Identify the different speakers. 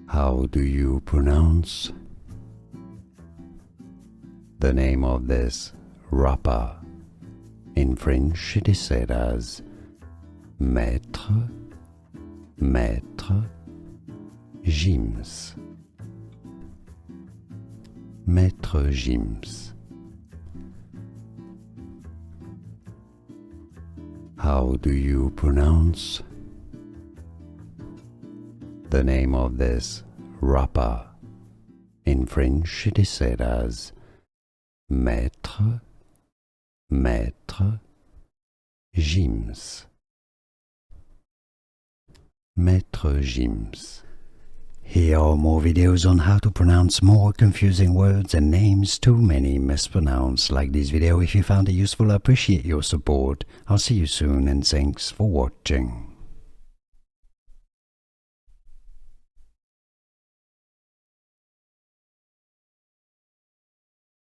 Speaker 1: How do you pronounce the name of this rapper? In French it is said as Maitre Gims. Maitre Gims. How do you pronounce the name of this rapper? In French it is said as Maitre Gims. Maitre Gims. Here are more videos on how to pronounce more confusing words and names too many mispronounced. Like this video if you found it useful. I appreciate your support. I'll see you soon and thanks for watching.